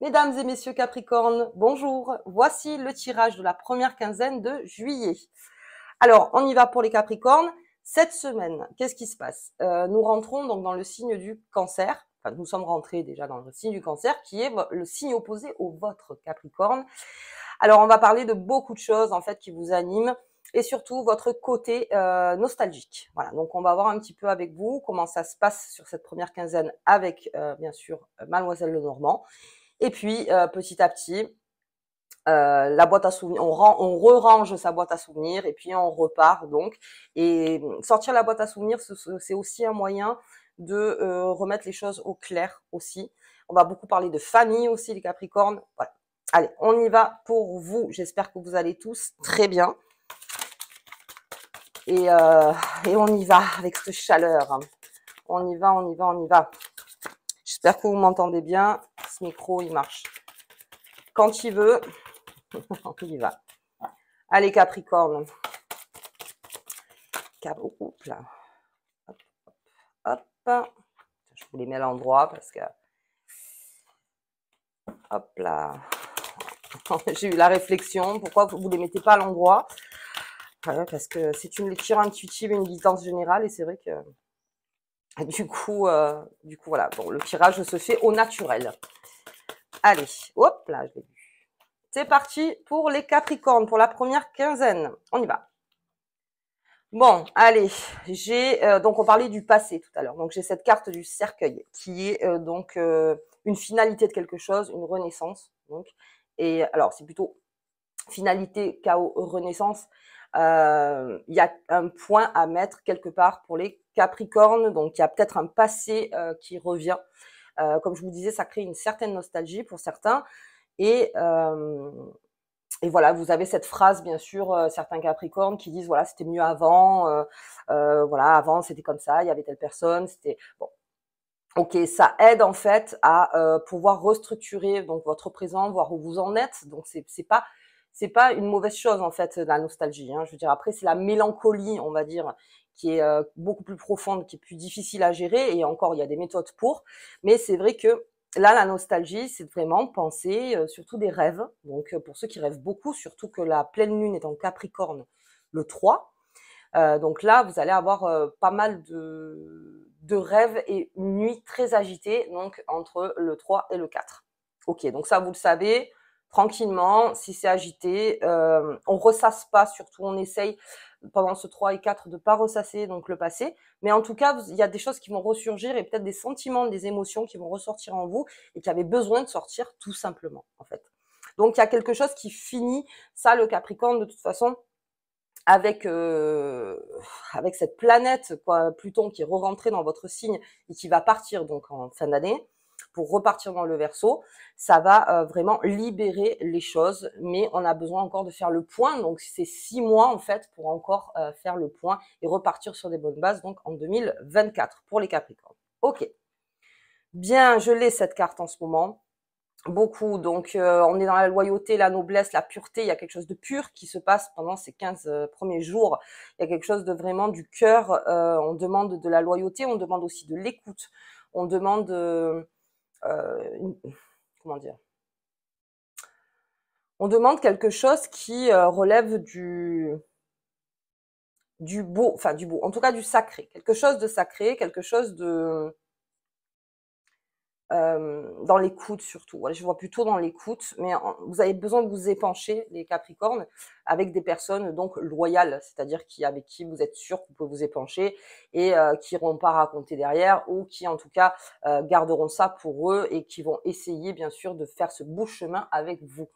Mesdames et messieurs Capricorne, bonjour. Voici le tirage de la première quinzaine de juillet. Alors, on y va pour les Capricornes. Cette semaine, qu'est-ce qui se passe? Nous rentrons donc dans le signe du Cancer. Enfin, nous sommes rentrés déjà dans le signe du Cancer, qui est le signe opposé au vôtre, Capricorne. Alors, on va parler de beaucoup de choses en fait qui vous animent et surtout votre côté nostalgique. Voilà, donc on va voir un petit peu avec vous comment ça se passe sur cette première quinzaine avec bien sûr Mademoiselle Lenormand. Et puis petit à petit, la boîte à souvenirs, on re-range sa boîte à souvenirs et puis on repart donc. Et sortir la boîte à souvenirs, c'est aussi un moyen de remettre les choses au clair aussi. On va beaucoup parler de famille aussi, les Capricornes. Voilà. Allez, on y va pour vous. J'espère que vous allez tous très bien. Et on y va avec cette chaleur. On y va, on y va, on y va. J'espère que vous m'entendez bien. Ce micro, il marche quand il veut. On y va. Allez, Capricorne. Oups, là. Hop, hop, hop. Je vous les mets à l'endroit parce que... Hop là. J'ai eu la réflexion. Pourquoi vous ne les mettez pas à l'endroit? Parce que c'est une lecture intuitive et une guidance générale. Et c'est vrai que... Du coup, voilà. Bon, le tirage se fait au naturel. Allez. Hop là, je l'ai vu. C'est parti pour les Capricornes, pour la première quinzaine. On y va. Bon, allez, j'ai donc on parlait du passé tout à l'heure. Donc j'ai cette carte du cercueil qui est donc une finalité de quelque chose, une renaissance. Donc et alors c'est plutôt finalité, chaos, renaissance. Il y a un point à mettre quelque part pour les Capricornes. Donc il y a peut-être un passé qui revient. Comme je vous disais, ça crée une certaine nostalgie pour certains et voilà, vous avez cette phrase, bien sûr, certains Capricornes qui disent, voilà, c'était mieux avant, voilà, avant c'était comme ça, il y avait telle personne, c'était bon. Ok, ça aide en fait à pouvoir restructurer donc votre présent, voir où vous en êtes. Donc c'est pas une mauvaise chose en fait la nostalgie. Hein. Je veux dire après c'est la mélancolie, on va dire, qui est beaucoup plus profonde, qui est plus difficile à gérer. Et encore il y a des méthodes pour, mais c'est vrai que là la nostalgie c'est vraiment penser surtout des rêves. Donc pour ceux qui rêvent beaucoup, surtout que la pleine lune est en Capricorne le 3. Donc là, vous allez avoir pas mal de rêves et une nuit très agitée, donc entre le 3 et le 4. Ok, donc ça, vous le savez, tranquillement, si c'est agité, on ressasse pas, surtout on essaye pendant ce 3 et 4 de pas ressasser donc le passé, mais en tout cas, il y a des choses qui vont ressurgir et peut-être des sentiments, des émotions qui vont ressortir en vous et qui avaient besoin de sortir tout simplement, en fait. Donc il y a quelque chose qui finit, ça le Capricorne de toute façon, avec cette planète, quoi, Pluton qui est re-rentré dans votre signe et qui va partir donc en fin d'année pour repartir dans le Verseau, ça va vraiment libérer les choses, mais on a besoin encore de faire le point. Donc c'est 6 mois en fait pour encore faire le point et repartir sur des bonnes bases donc en 2024 pour les Capricornes. Ok, bien, je l'ai cette carte en ce moment. Beaucoup, donc on est dans la loyauté, la noblesse, la pureté, il y a quelque chose de pur qui se passe pendant ces 15 premiers jours, il y a quelque chose de vraiment du cœur, on demande de la loyauté, on demande aussi de l'écoute, on demande, comment dire, on demande quelque chose qui relève du beau, enfin du beau, en tout cas du sacré, quelque chose de sacré, quelque chose de dans l'écoute surtout. Ouais, je vois plutôt dans l'écoute, mais vous avez besoin de vous épancher, les Capricornes, avec des personnes donc loyales, c'est-à-dire avec qui vous êtes sûr que vous pouvez vous épancher et qui n'iront pas raconter derrière ou qui en tout cas garderont ça pour eux et qui vont essayer bien sûr de faire ce bout de chemin avec vous.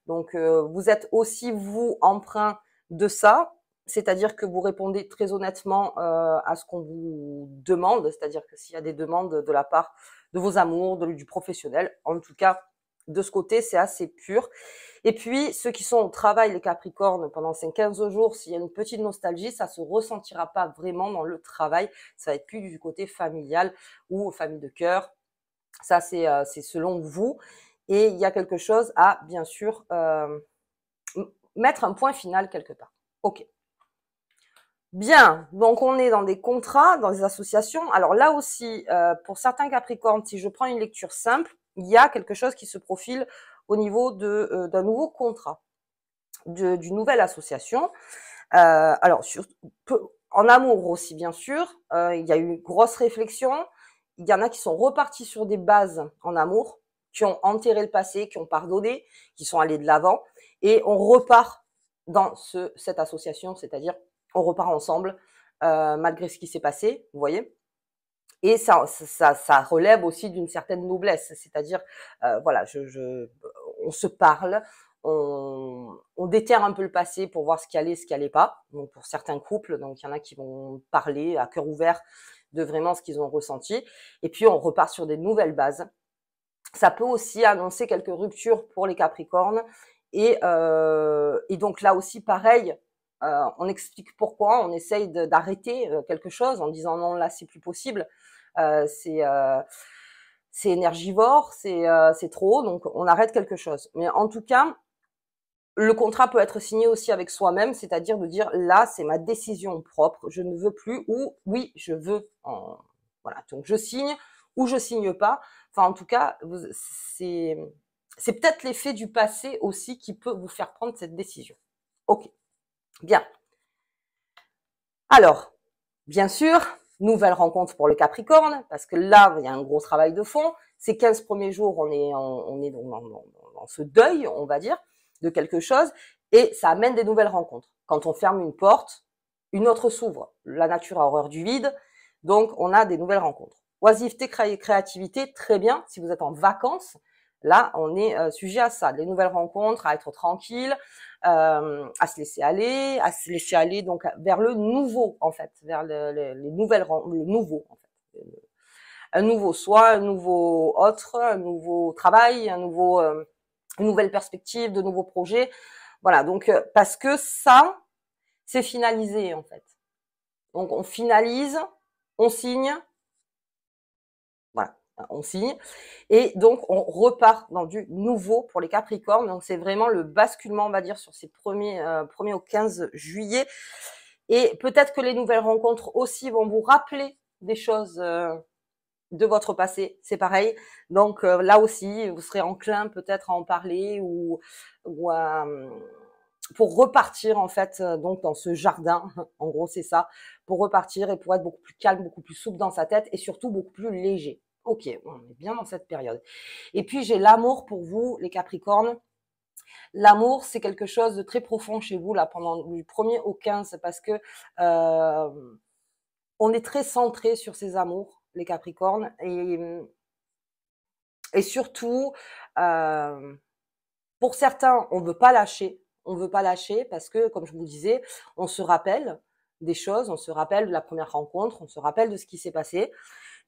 Donc vous êtes aussi vous empreint de ça, c'est-à-dire que vous répondez très honnêtement à ce qu'on vous demande, c'est-à-dire que s'il y a des demandes de la part de vos amours, du professionnel, en tout cas de ce côté c'est assez pur. Et puis ceux qui sont au travail, les Capricornes, pendant ces 15 jours, s'il y a une petite nostalgie, ça se ressentira pas vraiment dans le travail, ça va être plus du côté familial ou famille de cœur. Ça c'est selon vous. Et il y a quelque chose à bien sûr mettre un point final quelque part. Ok. Bien, donc on est dans des contrats, dans des associations. Alors là aussi, pour certains Capricornes, si je prends une lecture simple, il y a quelque chose qui se profile au niveau d'un nouveau contrat, d'une nouvelle association. Alors, en amour aussi, bien sûr, il y a eu une grosse réflexion. Il y en a qui sont repartis sur des bases en amour, qui ont enterré le passé, qui ont pardonné, qui sont allés de l'avant. Et on repart dans cette association, c'est-à-dire on repart ensemble, malgré ce qui s'est passé, vous voyez. Et ça relève aussi d'une certaine noblesse, c'est-à-dire, voilà, on se parle, on déterre un peu le passé pour voir ce qui allait, ce qui allait pas. Donc pour certains couples, donc il y en a qui vont parler à cœur ouvert de vraiment ce qu'ils ont ressenti. Et puis on repart sur des nouvelles bases. Ça peut aussi annoncer quelques ruptures pour les Capricornes. Et donc là aussi, pareil, on explique pourquoi, on essaye d'arrêter quelque chose en disant non, là c'est plus possible. Euh, c'est euh, c'est énergivore, c'est trop, donc on arrête quelque chose. Mais en tout cas, le contrat peut être signé aussi avec soi-même, c'est-à-dire de dire là, c'est ma décision propre, je ne veux plus, ou oui, je veux. Voilà, donc je signe ou je signe pas. Enfin, en tout cas, c'est peut-être l'effet du passé aussi qui peut vous faire prendre cette décision. Ok, bien. Alors, bien sûr, nouvelle rencontre pour le Capricorne, parce que là, il y a un gros travail de fond. Ces 15 premiers jours, on est dans ce deuil, on va dire, de quelque chose, et ça amène des nouvelles rencontres. Quand on ferme une porte, une autre s'ouvre. La nature a horreur du vide, donc on a des nouvelles rencontres. Oisiveté, créativité, très bien. Si vous êtes en vacances, là, on est sujet à ça, des nouvelles rencontres, à être tranquille, à se laisser aller donc vers le nouveau en fait, vers les nouvelles, le nouveau en fait, un nouveau soi, un nouveau autre, un nouveau travail, une nouvelle perspective, de nouveaux projets. Voilà, donc parce que ça, c'est finalisé en fait. Donc on finalise, on signe, voilà, on signe. Et donc, on repart dans du nouveau pour les Capricornes. Donc, c'est vraiment le basculement, on va dire, sur ces premiers au 15 juillet. Et peut-être que les nouvelles rencontres aussi vont vous rappeler des choses de votre passé. C'est pareil. Donc, là aussi, vous serez enclin peut-être à en parler ou pour repartir, en fait, donc dans ce jardin. En gros, c'est ça. Pour repartir et pour être beaucoup plus calme, beaucoup plus souple dans sa tête et surtout beaucoup plus léger. Ok, on est bien dans cette période. Et puis, j'ai l'amour pour vous, les Capricornes. L'amour, c'est quelque chose de très profond chez vous, là, pendant du 1er au 15, parce que on est très centré sur ces amours, les Capricornes. Et surtout, pour certains, on ne veut pas lâcher. On ne veut pas lâcher parce que, comme je vous disais, on se rappelle des choses, on se rappelle de la première rencontre, on se rappelle de ce qui s'est passé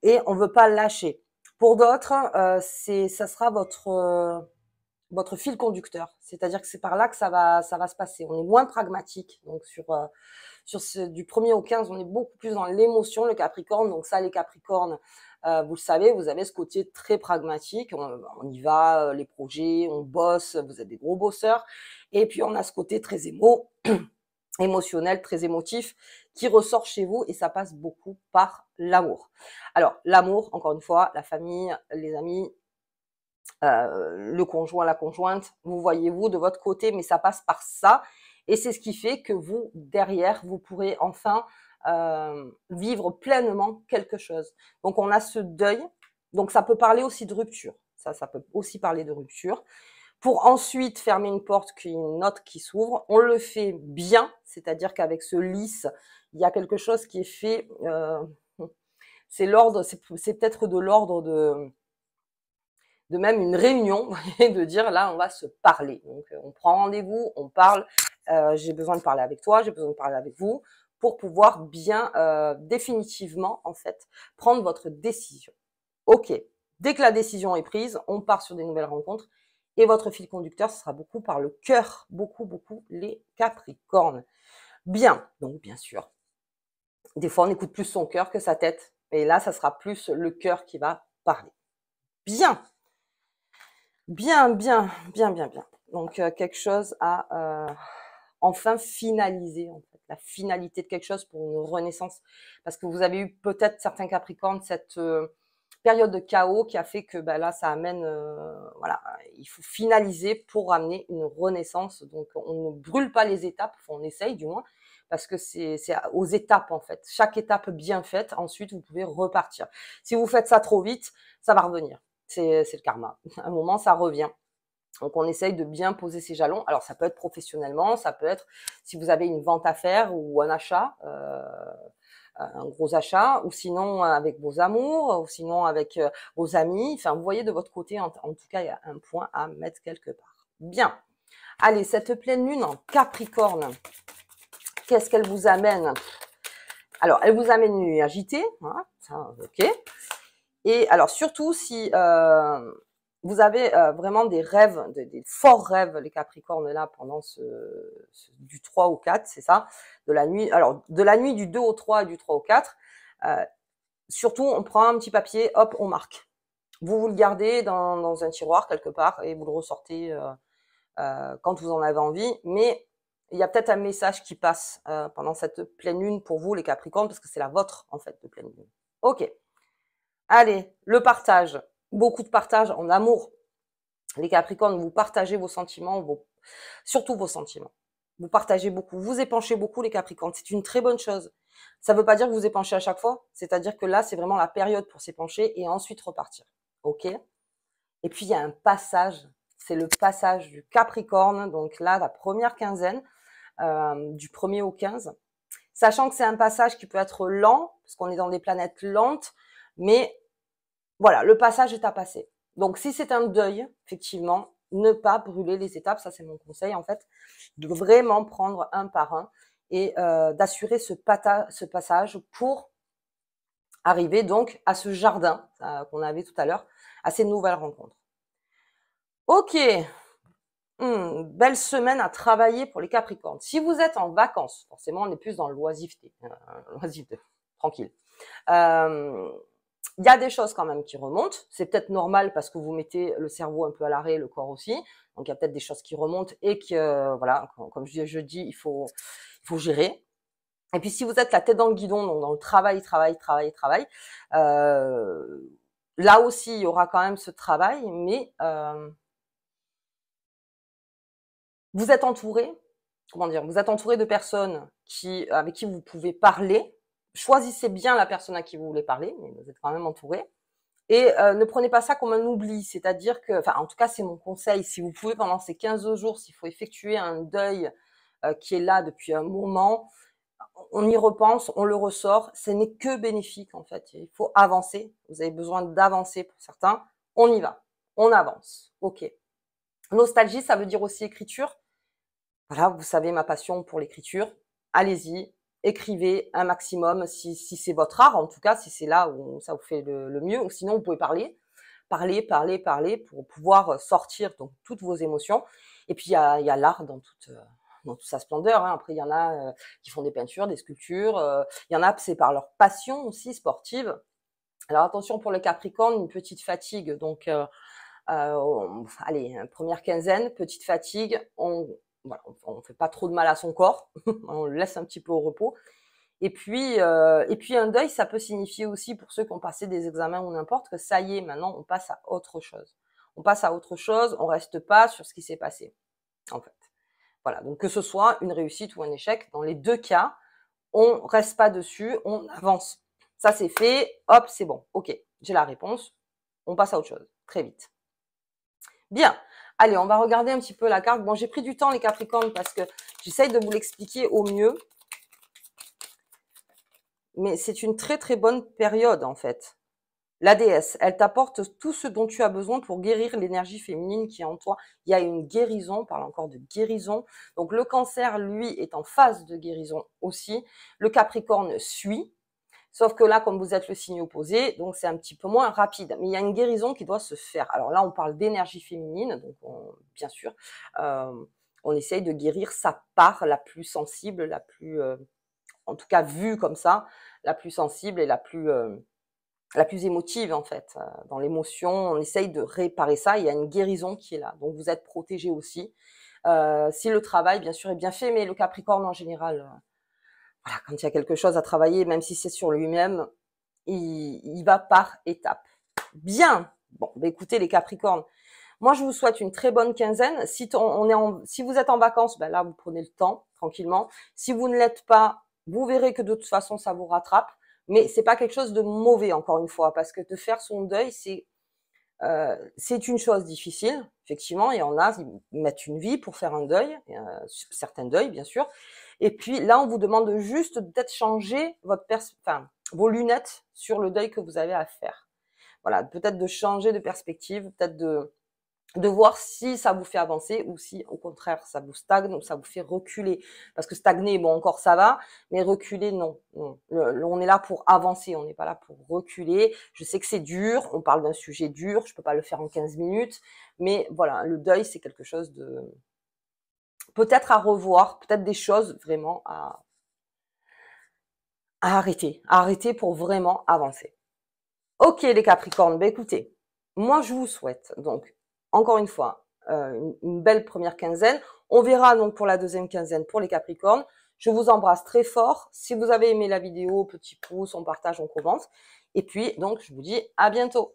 et on ne veut pas lâcher. Pour d'autres, ça sera votre fil conducteur. C'est-à-dire que c'est par là que ça va se passer. On est moins pragmatique. Donc, du 1er au 15, on est beaucoup plus dans l'émotion, le Capricorne. Donc ça, les Capricornes, vous le savez, vous avez ce côté très pragmatique. On y va, les projets, on bosse, vous êtes des gros bosseurs. Et puis, on a ce côté très émotionnel, très émotif, qui ressort chez vous et ça passe beaucoup par l'amour. Alors, l'amour, encore une fois, la famille, les amis, le conjoint, la conjointe, vous voyez-vous de votre côté, mais ça passe par ça. Et c'est ce qui fait que vous, derrière, vous pourrez enfin vivre pleinement quelque chose. Donc, on a ce deuil. Donc, ça peut parler aussi de rupture. Ça peut aussi parler de rupture. Pour ensuite fermer une porte, une autre qui s'ouvre. On le fait bien, c'est-à-dire qu'avec ce lisse, il y a quelque chose qui est fait. C'est peut-être de l'ordre de même une réunion et de dire là on va se parler. Donc on prend rendez-vous, on parle, j'ai besoin de parler avec toi, j'ai besoin de parler avec vous pour pouvoir bien définitivement en fait prendre votre décision. Ok, dès que la décision est prise, on part sur des nouvelles rencontres et votre fil conducteur ce sera beaucoup par le cœur, beaucoup les Capricornes. Bien, donc bien sûr, des fois on écoute plus son cœur que sa tête et là ça sera plus le cœur qui va parler. Bien. Bien. Donc quelque chose à enfin finaliser, en fait, la finalité de quelque chose pour une renaissance. Parce que vous avez eu peut-être certains Capricornes cette période de chaos qui a fait que ben, là, ça amène, voilà, il faut finaliser pour amener une renaissance. Donc, on ne brûle pas les étapes, on essaye du moins, parce que c'est aux étapes en fait. Chaque étape bien faite, ensuite, vous pouvez repartir. Si vous faites ça trop vite, ça va revenir. C'est le karma. À un moment, ça revient. Donc, on essaye de bien poser ses jalons. Alors, ça peut être professionnellement, ça peut être si vous avez une vente à faire ou un achat, un gros achat, ou sinon avec vos amours, ou sinon avec vos amis. Enfin, vous voyez de votre côté, en tout cas, il y a un point à mettre quelque part. Bien. Allez, cette pleine lune en Capricorne, qu'est-ce qu'elle vous amène? Alors, elle vous amène une nuit agitée, hein, ça, ok. Et alors, surtout si vous avez vraiment des rêves, des forts rêves, les Capricornes, là, pendant du 3 au 4, c'est ça, de la nuit. Alors, de la nuit du 2 au 3 et du 3 au 4, surtout, on prend un petit papier, hop, on marque. Vous le gardez dans un tiroir quelque part et vous le ressortez quand vous en avez envie. Mais il y a peut-être un message qui passe pendant cette pleine lune pour vous, les Capricornes, parce que c'est la vôtre, en fait, de pleine lune. Ok. Allez, le partage. Beaucoup de partage en amour. Les Capricornes, vous partagez vos sentiments, surtout vos sentiments. Vous partagez beaucoup, vous épanchez beaucoup les Capricornes. C'est une très bonne chose. Ça ne veut pas dire que vous épanchez à chaque fois. C'est-à-dire que là, c'est vraiment la période pour s'épancher et ensuite repartir. Ok? Et puis, il y a un passage. C'est le passage du Capricorne. Donc là, la première quinzaine, du 1er au 15. Sachant que c'est un passage qui peut être lent, parce qu'on est dans des planètes lentes, mais voilà, le passage est à passer. Donc, si c'est un deuil, effectivement, ne pas brûler les étapes, ça c'est mon conseil en fait, de vraiment prendre un par un et d'assurer ce passage pour arriver donc à ce jardin qu'on avait tout à l'heure, à ces nouvelles rencontres. Ok, belle semaine à travailler pour les Capricornes. Si vous êtes en vacances, forcément on est plus dans le loisiveté, tranquille. Il y a des choses quand même qui remontent. C'est peut-être normal parce que vous mettez le cerveau un peu à l'arrêt, le corps aussi. Donc, il y a peut-être des choses qui remontent et que, voilà, comme je dis, il faut gérer. Et puis, si vous êtes la tête dans le guidon, donc dans le travail, là aussi, il y aura quand même ce travail, mais vous êtes entouré, comment dire, vous êtes entouré de personnes avec qui vous pouvez parler. Choisissez bien la personne à qui vous voulez parler, mais vous êtes quand même entouré. Et ne prenez pas ça comme un oubli, c'est-à-dire que, enfin, en tout cas, c'est mon conseil. Si vous pouvez, pendant ces 15 jours, s'il faut effectuer un deuil qui est là depuis un moment, on y repense, on le ressort. Ce n'est que bénéfique, en fait. Il faut avancer. Vous avez besoin d'avancer pour certains. On y va. On avance. Ok. Nostalgie, ça veut dire aussi écriture. Voilà, vous savez ma passion pour l'écriture. Allez-y, écrivez un maximum si c'est votre art, en tout cas, si c'est là où ça vous fait le mieux. Ou sinon, vous pouvez parler pour pouvoir sortir donc toutes vos émotions. Et puis, il y a l'art dans toute sa splendeur. Hein. Après, il y en a qui font des peintures, des sculptures. Il y en a, c'est par leur passion aussi sportive. Alors, attention pour le Capricorne, une petite fatigue. Donc, allez, première quinzaine, petite fatigue. Voilà, on fait pas trop de mal à son corps, on le laisse un petit peu au repos. Et puis un deuil, ça peut signifier aussi pour ceux qui ont passé des examens ou n'importe que ça y est, maintenant on passe à autre chose. On passe à autre chose, on reste pas sur ce qui s'est passé, en fait. Voilà, donc que ce soit une réussite ou un échec, dans les deux cas, on reste pas dessus, on avance. Ça c'est fait, hop, c'est bon, ok, j'ai la réponse, on passe à autre chose, très vite. Bien. Allez, on va regarder un petit peu la carte. Bon, j'ai pris du temps, les Capricornes, parce que j'essaye de vous l'expliquer au mieux. Mais c'est une très, très bonne période, en fait. La déesse, elle t'apporte tout ce dont tu as besoin pour guérir l'énergie féminine qui est en toi. Il y a une guérison, on parle encore de guérison. Donc, le Cancer, lui, est en phase de guérison aussi. Le Capricorne suit. Sauf que là, comme vous êtes le signe opposé, donc c'est un petit peu moins rapide. Mais il y a une guérison qui doit se faire. Alors là, on parle d'énergie féminine, donc bien sûr, on essaye de guérir sa part la plus sensible, la plus, en tout cas vue comme ça, la plus sensible et la plus émotive en fait. Dans l'émotion, on essaye de réparer ça. Il y a une guérison qui est là. Donc vous êtes protégé aussi. Si le travail, bien sûr, est bien fait, mais le Capricorne en général... voilà, quand il y a quelque chose à travailler, même si c'est sur lui-même, il va par étapes. Bien. Bon, bah écoutez les Capricornes, moi je vous souhaite une très bonne quinzaine. Si vous êtes en vacances, ben là vous prenez le temps tranquillement. Si vous ne l'êtes pas, vous verrez que de toute façon ça vous rattrape. Mais c'est pas quelque chose de mauvais encore une fois, parce que de faire son deuil, c'est une chose difficile. Effectivement, il y en a qui mettent une vie pour faire un deuil, certains deuils bien sûr. Et puis là, on vous demande juste de peut-être changer vos lunettes sur le deuil que vous avez à faire. Voilà, peut-être de changer de perspective, peut-être de voir si ça vous fait avancer ou si au contraire ça vous stagne ou ça vous fait reculer. Parce que stagner, bon encore ça va, mais reculer, non. Non. On est là pour avancer, on n'est pas là pour reculer. Je sais que c'est dur, on parle d'un sujet dur, je peux pas le faire en 15 minutes, mais voilà, le deuil c'est quelque chose de peut-être à revoir, peut-être des choses vraiment à arrêter pour vraiment avancer. Ok les Capricornes, ben écoutez, moi je vous souhaite donc encore une fois une belle première quinzaine. On verra donc pour la deuxième quinzaine pour les Capricornes. Je vous embrasse très fort. Si vous avez aimé la vidéo, petit pouce, on partage, on commente. Et puis donc je vous dis à bientôt.